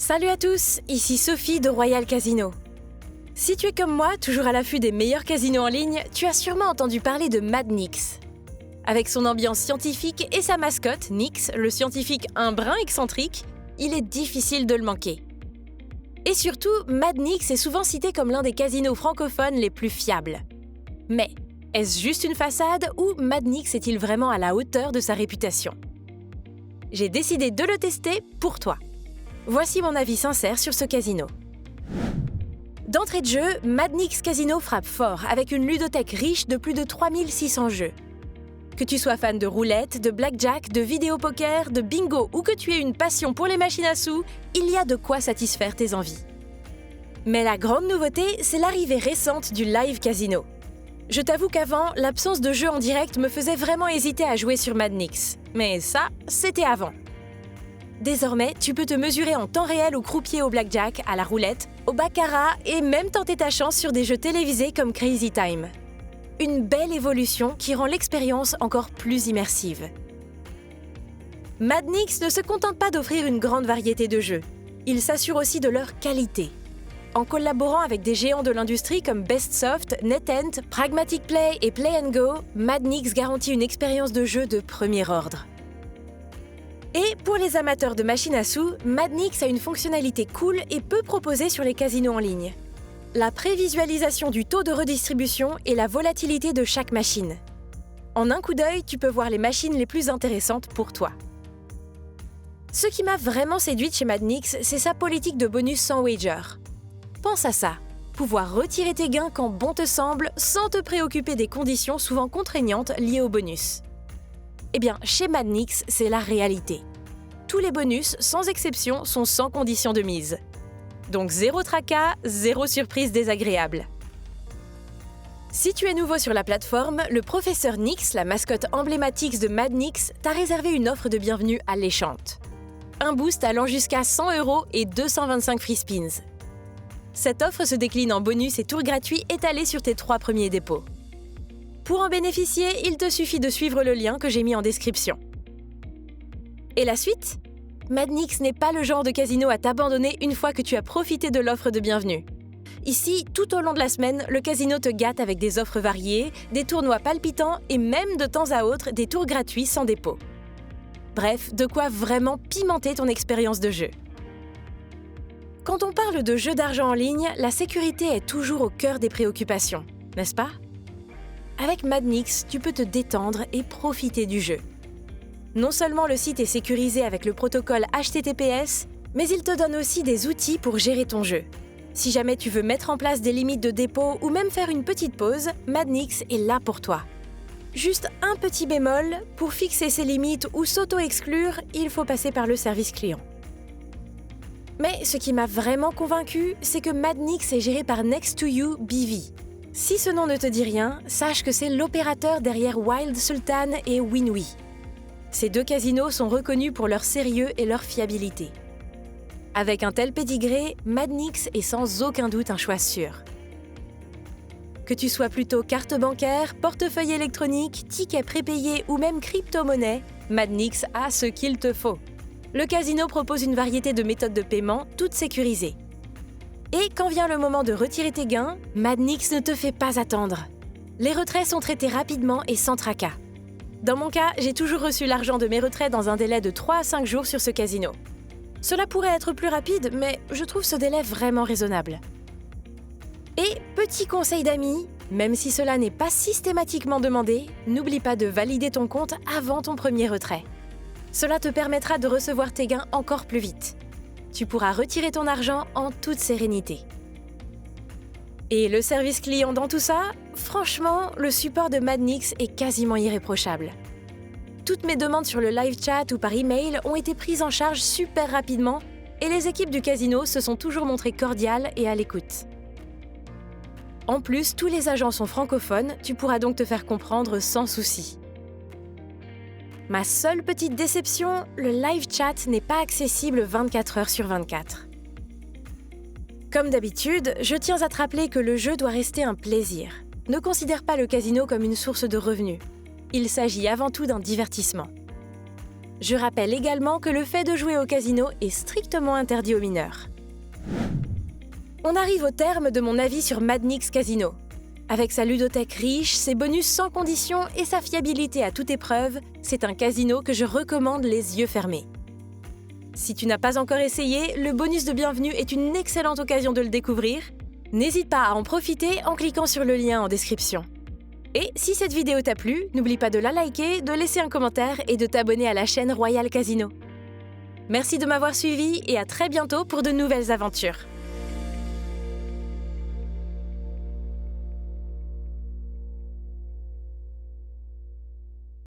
Salut à tous, ici Sophie de Royal Casino. Si tu es comme moi, toujours à l'affût des meilleurs casinos en ligne, tu as sûrement entendu parler de Mad Nix. Avec son ambiance scientifique et sa mascotte, Nix, le scientifique un brin excentrique, il est difficile de le manquer. Et surtout, Mad Nix est souvent cité comme l'un des casinos francophones les plus fiables. Mais, est-ce juste une façade ou Mad Nix est-il vraiment à la hauteur de sa réputation? J'ai décidé de le tester pour toi. Voici mon avis sincère sur ce casino. D'entrée de jeu, Mad Nix Casino frappe fort avec une ludothèque riche de plus de 3600 jeux. Que tu sois fan de roulette, de blackjack, de vidéo poker, de bingo ou que tu aies une passion pour les machines à sous, il y a de quoi satisfaire tes envies. Mais la grande nouveauté, c'est l'arrivée récente du live casino. Je t'avoue qu'avant, l'absence de jeux en direct me faisait vraiment hésiter à jouer sur Mad Nix. Mais ça, c'était avant. Désormais, tu peux te mesurer en temps réel au croupier au blackjack, à la roulette, au baccarat et même tenter ta chance sur des jeux télévisés comme Crazy Time. Une belle évolution qui rend l'expérience encore plus immersive. Mad Nix ne se contente pas d'offrir une grande variété de jeux. Il s'assure aussi de leur qualité. En collaborant avec des géants de l'industrie comme BestSoft, NetEnt, Pragmatic Play et Play & Go, Mad Nix garantit une expérience de jeu de premier ordre. Et pour les amateurs de machines à sous, Mad Nix a une fonctionnalité cool et peu proposée sur les casinos en ligne. La prévisualisation du taux de redistribution et la volatilité de chaque machine. En un coup d'œil, tu peux voir les machines les plus intéressantes pour toi. Ce qui m'a vraiment séduite chez Mad Nix, c'est sa politique de bonus sans wager. Pense à ça, pouvoir retirer tes gains quand bon te semble sans te préoccuper des conditions souvent contraignantes liées au bonus. Eh bien, chez Mad Nix, c'est la réalité. Tous les bonus, sans exception, sont sans condition de mise. Donc zéro tracas, zéro surprise désagréable. Si tu es nouveau sur la plateforme, le professeur Nix, la mascotte emblématique de Mad Nix, t'a réservé une offre de bienvenue alléchante. Un boost allant jusqu'à 100 € et 225 free spins. Cette offre se décline en bonus et tours gratuits étalés sur tes 3 premiers dépôts. Pour en bénéficier, il te suffit de suivre le lien que j'ai mis en description. Et la suite ? Mad Nix n'est pas le genre de casino à t'abandonner une fois que tu as profité de l'offre de bienvenue. Ici, tout au long de la semaine, le casino te gâte avec des offres variées, des tournois palpitants et même de temps à autre des tours gratuits sans dépôt. Bref, de quoi vraiment pimenter ton expérience de jeu. Quand on parle de jeux d'argent en ligne, la sécurité est toujours au cœur des préoccupations, n'est-ce pas ? Avec Mad Nix, tu peux te détendre et profiter du jeu. Non seulement le site est sécurisé avec le protocole HTTPS, mais il te donne aussi des outils pour gérer ton jeu. Si jamais tu veux mettre en place des limites de dépôt ou même faire une petite pause, Mad Nix est là pour toi. Juste un petit bémol, pour fixer ses limites ou s'auto-exclure, il faut passer par le service client. Mais ce qui m'a vraiment convaincu, c'est que Mad Nix est géré par Next2You BV. Si ce nom ne te dit rien, sache que c'est l'opérateur derrière Wild Sultan et Winwi. Ces 2 casinos sont reconnus pour leur sérieux et leur fiabilité. Avec un tel pédigré, Mad Nix est sans aucun doute un choix sûr. Que tu sois plutôt carte bancaire, portefeuille électronique, ticket prépayé ou même crypto-monnaie, Mad Nix a ce qu'il te faut. Le casino propose une variété de méthodes de paiement, toutes sécurisées. Et quand vient le moment de retirer tes gains, Mad Nix ne te fait pas attendre. Les retraits sont traités rapidement et sans tracas. Dans mon cas, j'ai toujours reçu l'argent de mes retraits dans un délai de 3 à 5 jours sur ce casino. Cela pourrait être plus rapide, mais je trouve ce délai vraiment raisonnable. Et petit conseil d'amis, même si cela n'est pas systématiquement demandé, n'oublie pas de valider ton compte avant ton premier retrait. Cela te permettra de recevoir tes gains encore plus vite. Tu pourras retirer ton argent en toute sérénité. Et le service client dans tout ça, franchement, le support de Mad Nix est quasiment irréprochable. Toutes mes demandes sur le live chat ou par email ont été prises en charge super rapidement et les équipes du casino se sont toujours montrées cordiales et à l'écoute. En plus, tous les agents sont francophones, tu pourras donc te faire comprendre sans souci. Ma seule petite déception, le live chat n'est pas accessible 24 heures sur 24. Comme d'habitude, je tiens à te rappeler que le jeu doit rester un plaisir. Ne considère pas le casino comme une source de revenus. Il s'agit avant tout d'un divertissement. Je rappelle également que le fait de jouer au casino est strictement interdit aux mineurs. On arrive au terme de mon avis sur Madnix Casino. Avec sa ludothèque riche, ses bonus sans condition et sa fiabilité à toute épreuve, c'est un casino que je recommande les yeux fermés. Si tu n'as pas encore essayé, le bonus de bienvenue est une excellente occasion de le découvrir. N'hésite pas à en profiter en cliquant sur le lien en description. Et si cette vidéo t'a plu, n'oublie pas de la liker, de laisser un commentaire et de t'abonner à la chaîne Royal Casino. Merci de m'avoir suivi et à très bientôt pour de nouvelles aventures.